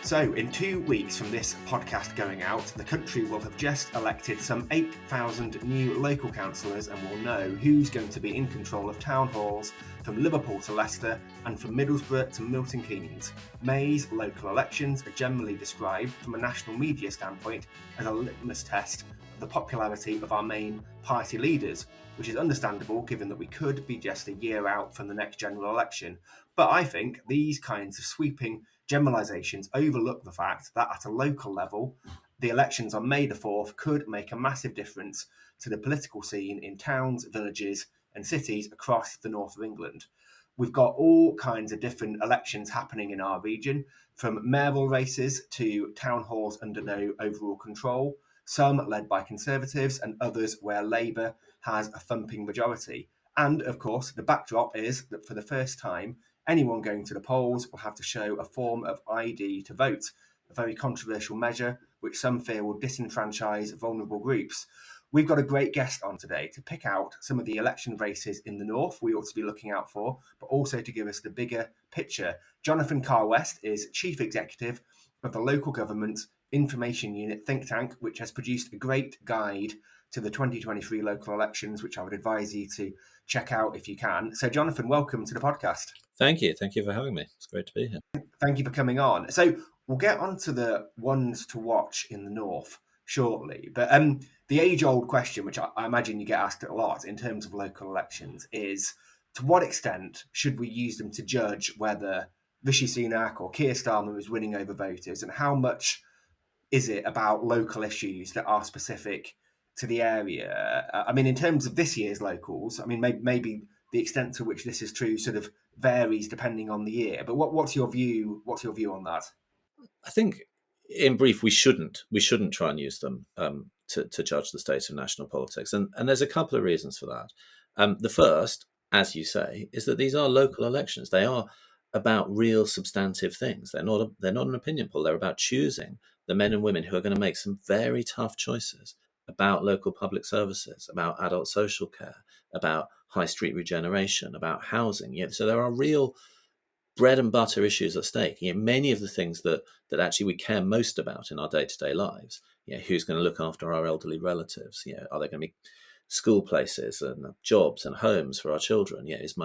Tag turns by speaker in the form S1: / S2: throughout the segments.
S1: So, in 2 weeks from this podcast going out, the country will have just elected some 8,000 new local councillors and will know who's going to be in control of town halls from Liverpool to Leicester and from Middlesbrough to Milton Keynes. May's local elections are generally described from a national media standpoint as a litmus test of the popularity of our main party leaders, which is understandable given that we could be just a year out from the next general election. But I think these kinds of sweeping generalisations overlook the fact that at a local level, the elections on May the 4th could make a massive difference to the political scene in towns, villages and cities across the north of England. We've got all kinds of different elections happening in our region, from mayoral races to town halls under no overall control, some led by Conservatives and others where Labour has a thumping majority. And of course, the backdrop is that for the first time, anyone going to the polls will have to show a form of ID to vote, a very controversial measure which some fear will disenfranchise vulnerable groups. We've got a great guest on today to pick out some of the election races in the north we ought to be looking out for, but also to give us the bigger picture. Jonathan Carr-West is Chief Executive of the Local Government Information Unit think tank, which has produced a great guide to the 2023 local elections, which I would advise you to check out if you can. So, Jonathan, welcome to the podcast.
S2: Thank you. Thank you for having me. It's great to be here.
S1: Thank you for coming on. So we'll get on to the ones to watch in the north shortly. But the age-old question, which I imagine you get asked a lot in terms of local elections, is to what extent should we use them to judge whether Rishi Sunak or Keir Starmer is winning over voters, and how much is it about local issues that are specific to the area? I mean, in terms of this year's locals, I mean, maybe the extent to which this is true sort of varies depending on the year. But what's your view? What's your view on that?
S2: I think, in brief, we shouldn't try and use them to judge the state of national politics, and there's a couple of reasons for that. The first, as you say, is that these are local elections. They are about real substantive things. They're not an opinion poll. They're about choosing the men and women who are going to make some very tough choices about local public services, about adult social care, about high street regeneration, about housing. So there are real bread and butter issues at stake. Many of the things that actually we care most about in our day-to-day lives. Who's going to look after our elderly relatives? Are there going to be school places and jobs and homes for our children? Is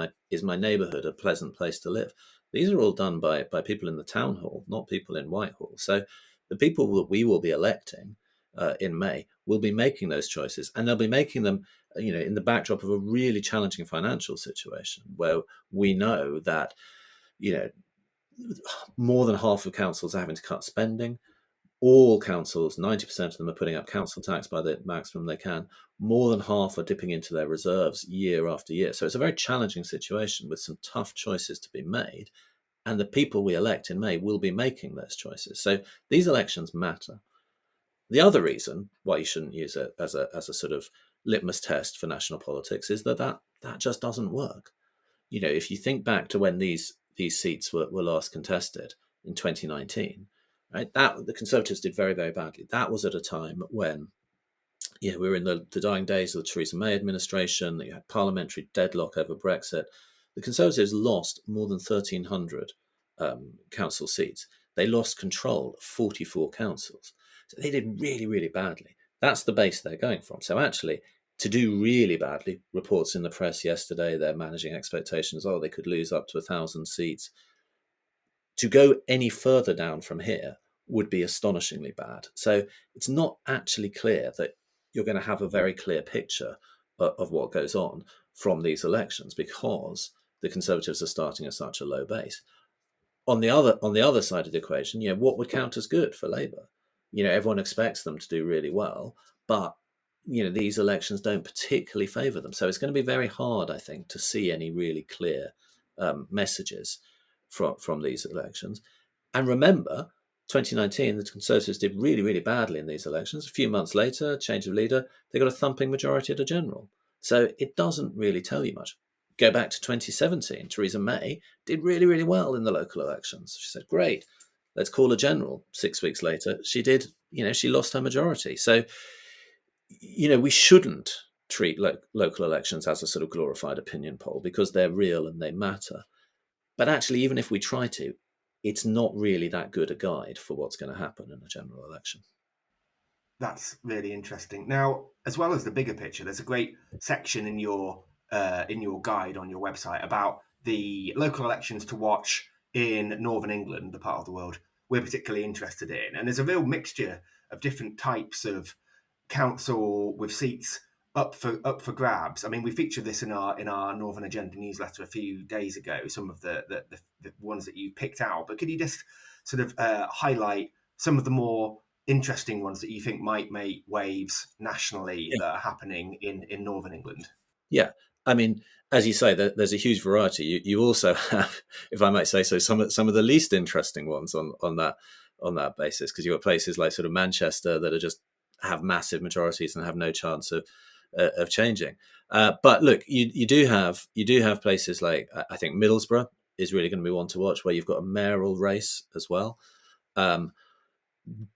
S2: my neighbourhood a pleasant place to live? These are all done by people in the town hall, not people in Whitehall. So the people that we will be electing in May will be making those choices, and they'll be making them, in the backdrop of a really challenging financial situation where we know that, more than half of councils are having to cut spending. All councils, 90% of them, are putting up council tax by the maximum they can. More than half are dipping into their reserves year after year. So it's a very challenging situation with some tough choices to be made. And the people we elect in May will be making those choices. So these elections matter. The other reason why you shouldn't use it as a sort of litmus test for national politics is that just doesn't work. If you think back to when these seats were last contested in 2019, right, that the Conservatives did very, very badly. That was at a time when we were in the dying days of the Theresa May administration. You had parliamentary deadlock over Brexit. The Conservatives lost more than 1,300 council seats. They lost control of 44 councils. So they did really, really badly. That's the base they're going from. So actually, to do really badly, reports in the press yesterday, they're managing expectations. They could lose up to 1,000 seats. To go any further down from here would be astonishingly bad. So it's not actually clear that you're going to have a very clear picture of what goes on from these elections, because the Conservatives are starting at such a low base. On the other side of the equation, what would count as good for Labour? Everyone expects them to do really well, but these elections don't particularly favour them. So it's going to be very hard, I think, to see any really clear messages from these elections. And remember, 2019, the Conservatives did really, really badly in these elections. A few months later, change of leader, they got a thumping majority at a general. So it doesn't really tell you much. Go back to 2017, Theresa May did really, really well in the local elections. She said, great, let's call a general. 6 weeks later, she did, she lost her majority. So, we shouldn't treat local elections as a sort of glorified opinion poll, because they're real and they matter. But actually, even if we try to, it's not really that good a guide for what's going to happen in a general election.
S1: That's really interesting. Now, as well as the bigger picture, there's a great section in your guide on your website about the local elections to watch in Northern England, the part of the world we're particularly interested in. And there's a real mixture of different types of council with seats up for grabs. I mean, we featured this in our Northern Agenda newsletter a few days ago. Some of the ones that you picked out, but could you just sort of highlight some of the more interesting ones that you think might make waves nationally
S2: Yeah.
S1: that are happening in Northern England?
S2: Yeah. I mean, as you say, there's a huge variety. You also have, if I might say so, some of the least interesting ones on that basis, because you've got places like sort of Manchester that are just have massive majorities and have no chance of changing. But look, you do have places like, I think Middlesbrough is really going to be one to watch, where you've got a mayoral race as well.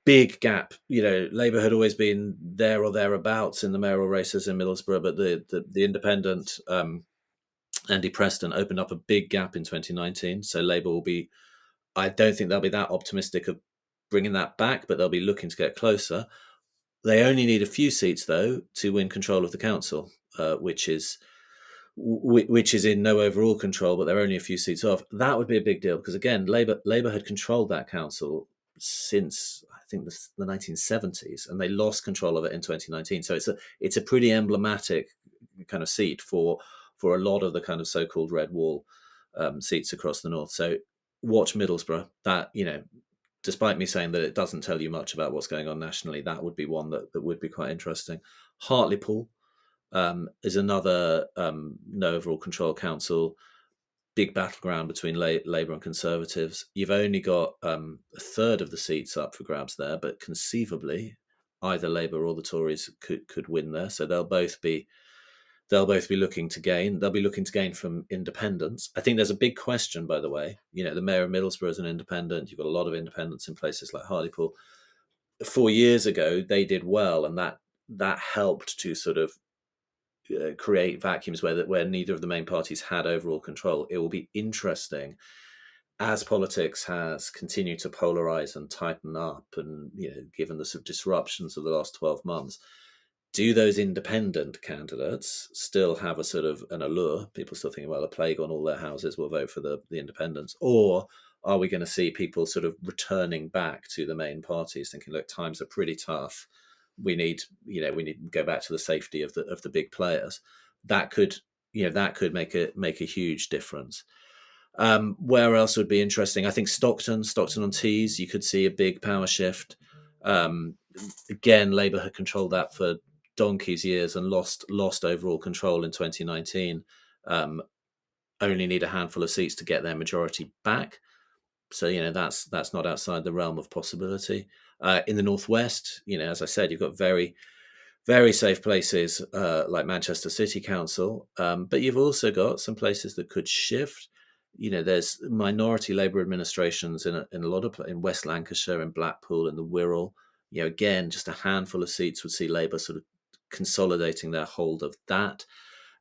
S2: Big gap. Labour had always been there or thereabouts in the mayoral races in Middlesbrough, but the independent Andy Preston opened up a big gap in 2019. So Labour will be, I don't think they'll be that optimistic of bringing that back, but they'll be looking to get closer. They only need a few seats, though, to win control of the council, which is in no overall control, but they're only a few seats off. That would be a big deal because, again, Labour had controlled that council since I think the 1970s, and they lost control of it in 2019. So it's a pretty emblematic kind of seat for a lot of the kind of so-called red wall seats across the north. So watch Middlesbrough. That, despite me saying that it doesn't tell you much about what's going on nationally, that would be one that would be quite interesting. Hartlepool is another no overall control council, big battleground between Labour and Conservatives. You've only got a third of the seats up for grabs there, but conceivably either Labour or the Tories could win there. So they'll both be looking to gain. They'll be looking to gain from independents. I think there's a big question, by the way. The mayor of Middlesbrough is an independent. You've got a lot of independents in places like Hartlepool. 4 years ago, they did well, and that helped to sort of create vacuums where neither of the main parties had overall control. It will be interesting as politics has continued to polarize and tighten up, and given the sort of disruptions of the last 12 months, do those independent candidates still have a sort of an allure? People still thinking, well, a plague on all their houses, will vote for the independents, or are we going to see people sort of returning back to the main parties, thinking, look, times are pretty tough. We need to go back to the safety of the big players. That could make a huge difference. Where else would be interesting? I think Stockton-on-Tees. You could see a big power shift. Again, Labour had controlled that for donkey's years and lost overall control in 2019. Only need a handful of seats to get their majority back. So that's not outside the realm of possibility. In the northwest, as I said, you've got very, very safe places like Manchester City Council, but you've also got some places that could shift. There's minority Labour administrations in a lot of in West Lancashire, in Blackpool, in the Wirral. Again, just a handful of seats would see Labour sort of consolidating their hold of that.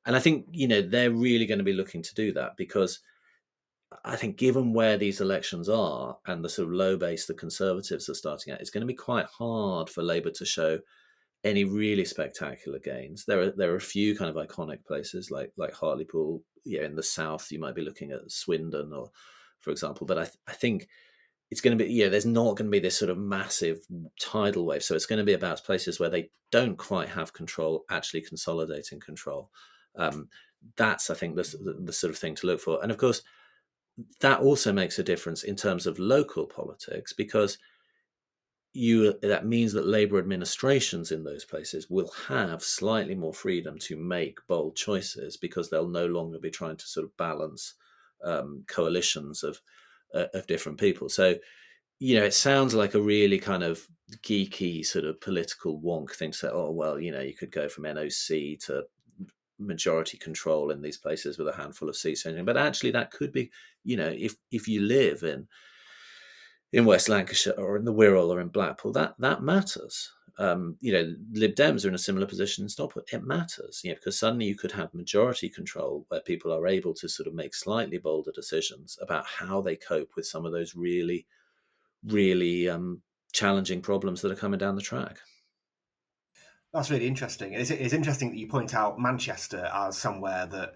S2: And I think they're really going to be looking to do that, because I think given where these elections are and the sort of low base the Conservatives are starting at, it's going to be quite hard for Labour to show any really spectacular gains. There are a few kind of iconic places like Hartlepool. In the south, you might be looking at Swindon, or for example. But I think it's going to be there's not going to be this sort of massive tidal wave. So it's going to be about places where they don't quite have control, actually consolidating control. That's, I think, the sort of thing to look for. And of course, that also makes a difference in terms of local politics, because that means that Labour administrations in those places will have slightly more freedom to make bold choices, because they'll no longer be trying to sort of balance coalitions of different people. So, it sounds like a really kind of geeky sort of political wonk thing to say, oh, well, you could go from NOC to majority control in these places with a handful of seats. But actually that could be, if you live in West Lancashire or in the Wirral or in Blackpool, that matters. Lib Dems are in a similar position in Stockport. It matters, because suddenly you could have majority control where people are able to sort of make slightly bolder decisions about how they cope with some of those really, really challenging problems that are coming down the track.
S1: That's really interesting. It's interesting that you point out Manchester as somewhere that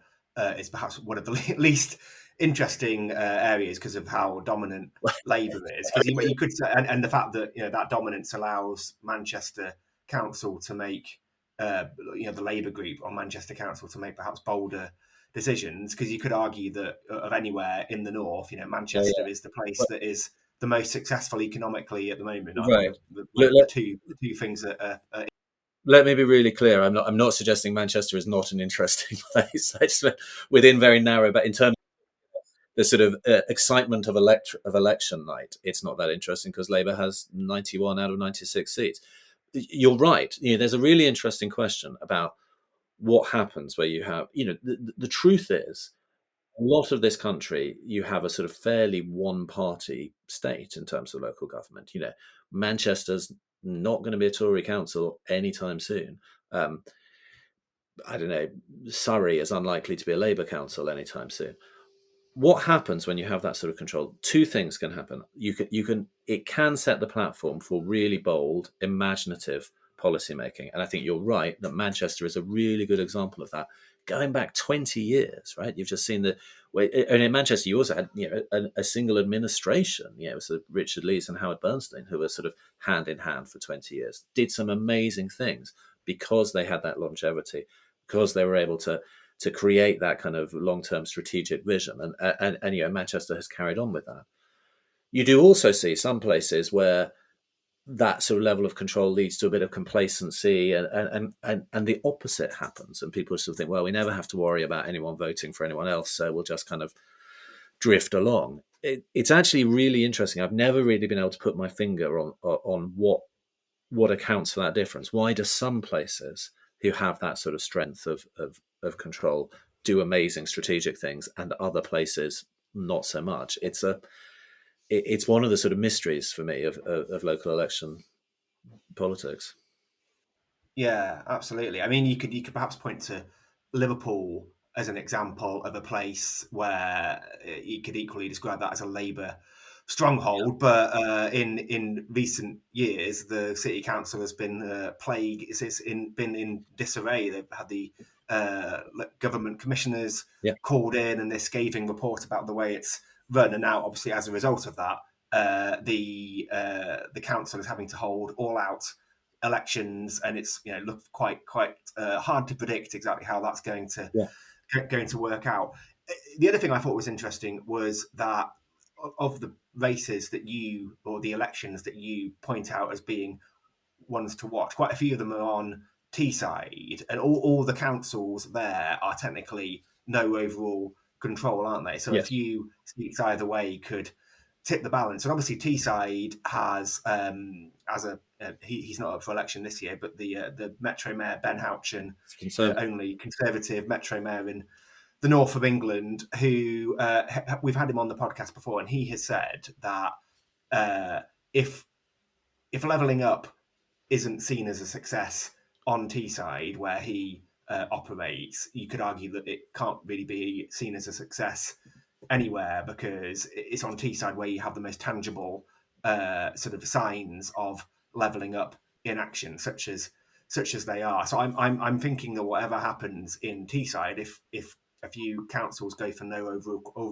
S1: is perhaps one of the least interesting areas because of how dominant Labour is. Because you could say, and the fact that that dominance allows Manchester Council to make the Labour group on Manchester Council to make perhaps bolder decisions. Because you could argue that of anywhere in the north, Manchester is the place that is the most successful economically at the moment.
S2: Right.
S1: The two things are
S2: let me be really clear. I'm not suggesting Manchester is not an interesting place. I just within very narrow, but in terms of the sort of excitement of election night, it's not that interesting because Labour has 91 out of 96 seats. You're right. There's a really interesting question about what happens where you have, the truth is, a lot of this country, you have a sort of fairly one-party state in terms of local government. Manchester's not going to be a Tory council anytime soon. I don't know. Surrey is unlikely to be a Labour council anytime soon. What happens when you have that sort of control? Two things can happen. It can set the platform for really bold, imaginative policy making. And I think you're right that Manchester is a really good example of that. Going back 20 years, right? You've just seen and in Manchester, you also had a single administration. So Richard Lees and Howard Bernstein, who were sort of hand in hand for 20 years, did some amazing things because they had that longevity, because they were able to create that kind of long-term strategic vision. And Manchester has carried on with that. You do also see some places where that sort of level of control leads to a bit of complacency and the opposite happens. And people sort of think, well, we never have to worry about anyone voting for anyone else, so we'll just kind of drift along. It's actually really interesting. I've never really been able to put my finger on what accounts for that difference. Why do some places who have that sort of strength of control do amazing strategic things and other places not so much? It's one of the sort of mysteries for me of local election politics.
S1: Yeah, absolutely. I mean, you could perhaps point to Liverpool as an example of a place where you could equally describe that as a Labour stronghold. But in recent years, the city council has been been in disarray. They've had the government commissioners called in, and this scathing report about the way it's run. And now, obviously, as a result of that, the council is having to hold all out elections, and it's look quite hard to predict exactly how that's going to work out. The other thing I thought was interesting was that of the races that the elections that you point out as being ones to watch, quite a few of them are on Teesside, and all the councils there are technically no overall control, aren't they? So a few seats either way could tip the balance. And obviously Teesside has he's not up for election this year, but the Metro Mayor Ben Houchen, only Conservative Metro Mayor in the north of England, who we've had him on the podcast before, and he has said that if levelling up isn't seen as a success on Teesside, where he operates, you could argue that it can't really be seen as a success anywhere, because it's on Teesside where you have the most tangible sort of signs of levelling up in action, such as they are. So I'm thinking that whatever happens in Teesside, if a few councils go for no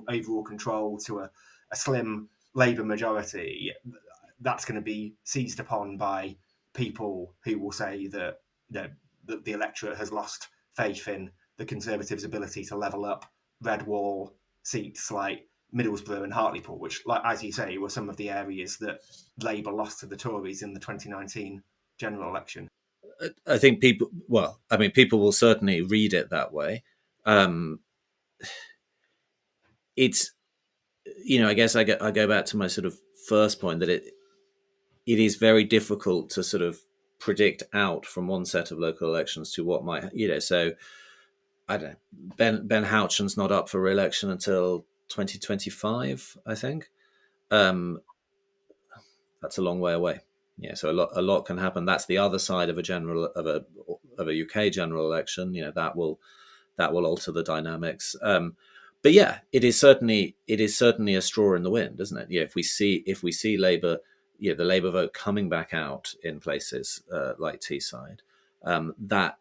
S1: overall control to a slim Labour majority, that's going to be seized upon by people who will say that the electorate has lost faith in the Conservatives' ability to level up red wall seats like Middlesbrough and Hartlepool, which, like as you say, were some of the areas that Labour lost to the Tories in the 2019 general election.
S2: I think people will certainly read it that way. It's, I guess I go back to my sort of first point that it is very difficult to sort of predict out from one set of local elections to what might, so I don't know, Ben Houchen's not up for re-election until 2025, I think. That's a long way away. Yeah, so a lot can happen. That's the other side of a UK general election. That will alter the dynamics. But yeah, it is certainly a straw in the wind, isn't it? Yeah, if we see Labour, the Labour vote coming back out in places like Teesside, that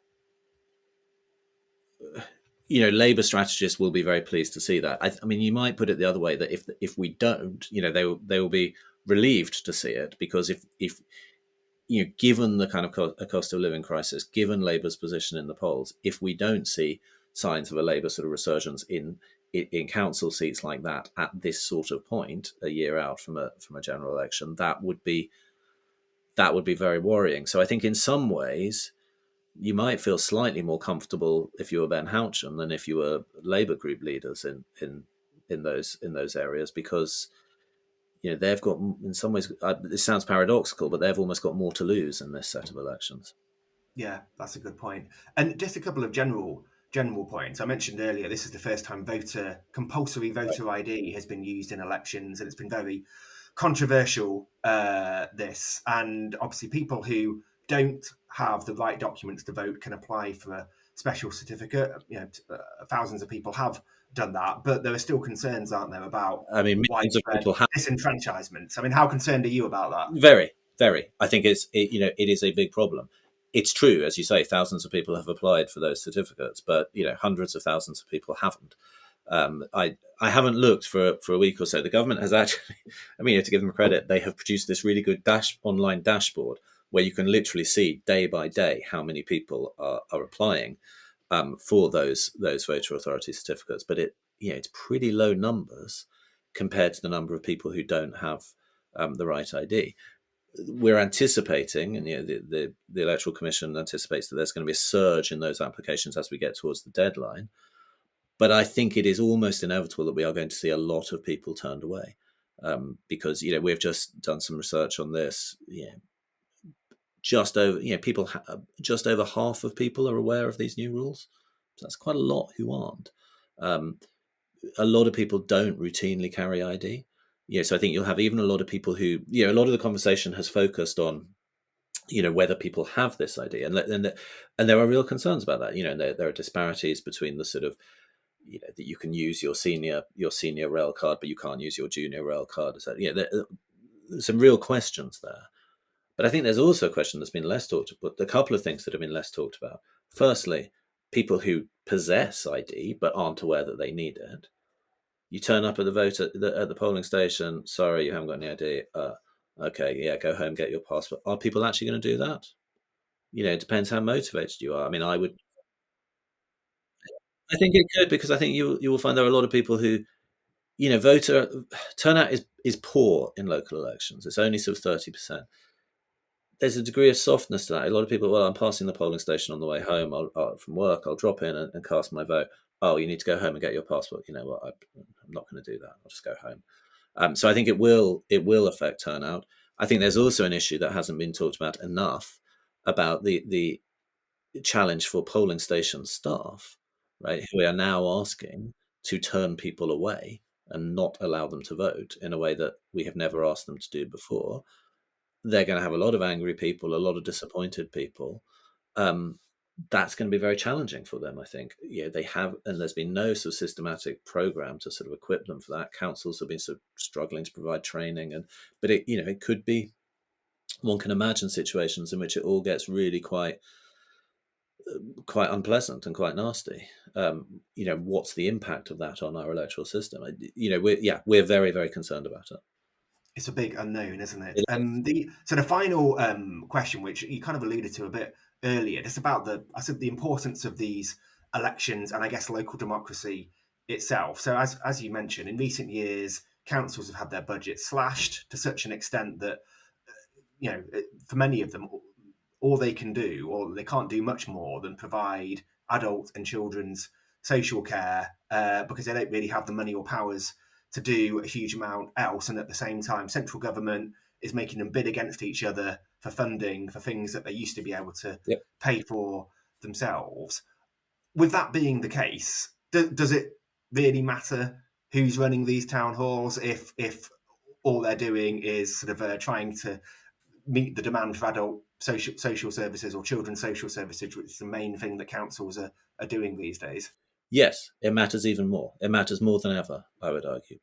S2: Labour strategists will be very pleased to see that. I mean, you might put it the other way, that if we don't, they will be relieved to see it, because if given the kind of a cost of living crisis, given Labour's position in the polls, if we don't see signs of a Labour sort of resurgence in council seats like that at this sort of point, a year out from a general election, that would be very worrying. So I think in some ways you might feel slightly more comfortable if you were Ben Houchen than if you were Labour group leaders in those areas, because they've got, in some ways, this sounds paradoxical, but they've almost got more to lose in this set of elections.
S1: Yeah, that's a good point. And just a couple of general points. I mentioned earlier, this is the first time compulsory voter ID has been used in elections, and it's been very controversial, this. And obviously people who don't have the right documents to vote can apply for a special certificate. Thousands of people have done that, but there are still concerns, aren't there, about
S2: millions of people have
S1: disenfranchisement. I mean, how concerned are you about that?
S2: Very, very. I think it is a big problem. It's true, as you say, thousands of people have applied for those certificates, but hundreds of thousands of people haven't. I haven't looked for a week or so. The government has actually, to give them credit, they have produced this really good online dashboard where you can literally see day by day how many people are applying for those voter authority certificates. But it's pretty low numbers compared to the number of people who don't have the right ID. We're anticipating, and the Electoral Commission anticipates, that there's going to be a surge in those applications as we get towards the deadline. But I think it is almost inevitable that we are going to see a lot of people turned away, because we've just done some research on this. Just over just over half of people are aware of these new rules. So that's quite a lot who aren't. A lot of people don't routinely carry ID. So I think you'll have even a lot of people who, a lot of the conversation has focused on, whether people have this ID, and there are real concerns about that. There are disparities between the sort of, that you can use your senior rail card, but you can't use your junior rail card. So there's some real questions there. But I think there's also a question that's been less talked about. A couple of things that have been less talked about. Firstly, people who possess ID but aren't aware that they need it. You turn up at the polling station. Sorry, you haven't got any ID. Okay, yeah, go home, get your passport. Are people actually going to do that? It depends how motivated you are. I mean, I think it could, because I think you will find there are a lot of people who, voter turnout is poor in local elections. It's only sort of 30%. There's a degree of softness to that. A lot of people, well, I'm passing the polling station on the way home from work. I'll drop in and cast my vote. Oh, you need to go home and get your passport. You know what? I'm not going to do that. I'll just go home. So I think it will affect turnout. I think there's also an issue that hasn't been talked about enough about the challenge for polling station staff, right? Who we are now asking to turn people away and not allow them to vote in a way that we have never asked them to do before. They're going to have a lot of angry people, a lot of disappointed people. That's going to be very challenging for them, I think. They have, and there's been no sort of systematic program to sort of equip them for that. Councils have been sort of struggling to provide training, but it could be. One can imagine situations in which it all gets really quite unpleasant and quite nasty. What's the impact of that on our electoral system? We're very, very concerned about it.
S1: It's a big unknown, isn't it? The final question, which you kind of alluded to a bit earlier, just about the importance of these elections and I guess local democracy itself. So as you mentioned, in recent years, councils have had their budgets slashed to such an extent that for many of them, all they can do, or they can't do much more than provide adult and children's social care, because they don't really have the money or powers to do a huge amount else. And at the same time, central government is making them bid against each other for funding for things that they used to be able to pay for themselves. With that being the case, does it really matter who's running these town halls if all they're doing is sort of trying to meet the demand for adult social services or children's social services, which is the main thing that councils are doing these days?
S2: Yes, it matters even more. It matters more than ever, I would argue,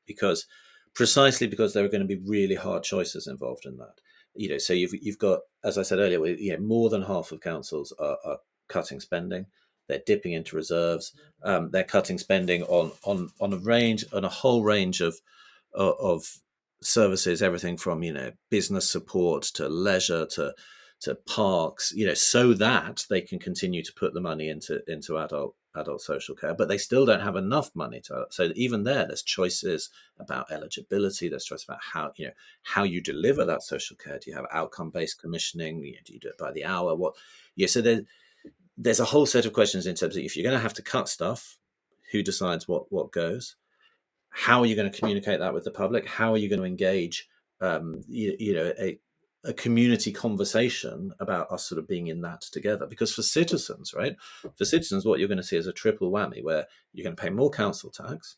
S2: precisely because there are going to be really hard choices involved in that. So you've got, as I said earlier, more than half of councils are cutting spending. They're dipping into reserves. They're cutting spending on a whole range of services, everything from business support to leisure to parks, so that they can continue to put the money into adult social care, but they still don't have enough money to. So even there's choices about eligibility. There's choices about how you deliver that social care. Do you have outcome-based commissioning? Do you do it by the hour? What? So there's a whole set of questions in terms of, if you're going to have to cut stuff, who decides what goes? How are you going to communicate that with the public? How are you going to engage a community conversation about us sort of being in that together? Because for citizens, what you're going to see is a triple whammy, where you're going to pay more council tax,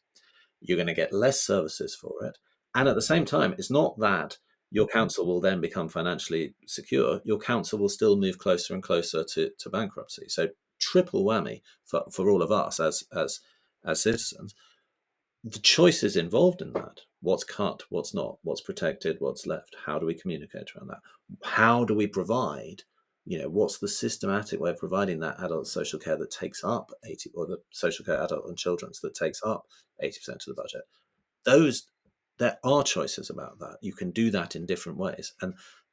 S2: you're going to get less services for it, and at the same time, it's not that your council will then become financially secure. Your council will still move closer and closer to bankruptcy. So triple whammy for all of us as citizens. The choices involved in that: what's cut, what's not, what's protected, what's left. How do we communicate around that? How do we provide, what's the systematic way of providing that adult social care that takes up 80, or the social care adult and children's that takes up 80% of the budget? There are choices about that. You can do that in different ways.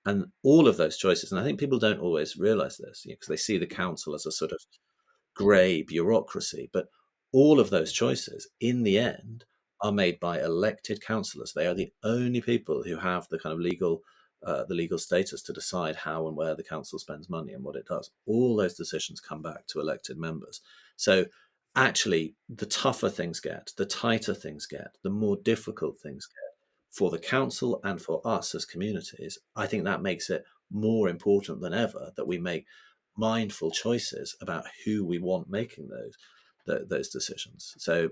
S2: And all of those choices, and I think people don't always realize this, because they see the council as a sort of grey bureaucracy, but all of those choices in the end are made by elected councillors. They are the only people who have the kind of legal status to decide how and where the council spends money and what it does. All those decisions come back to elected members. So actually, the tougher things get, the tighter things get, the more difficult things get for the council and for us as communities. I think that makes it more important than ever that we make mindful choices about who we want making those decisions. So,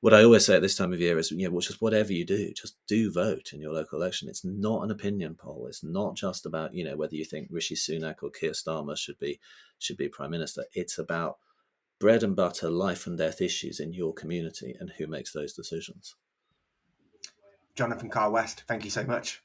S2: what I always say at this time of year is, just whatever you do, just do vote in your local election. It's not an opinion poll. It's not just about, whether you think Rishi Sunak or Keir Starmer should be Prime Minister. It's about bread and butter, life and death issues in your community and who makes those decisions.
S1: Jonathan Carr-West, thank you so much.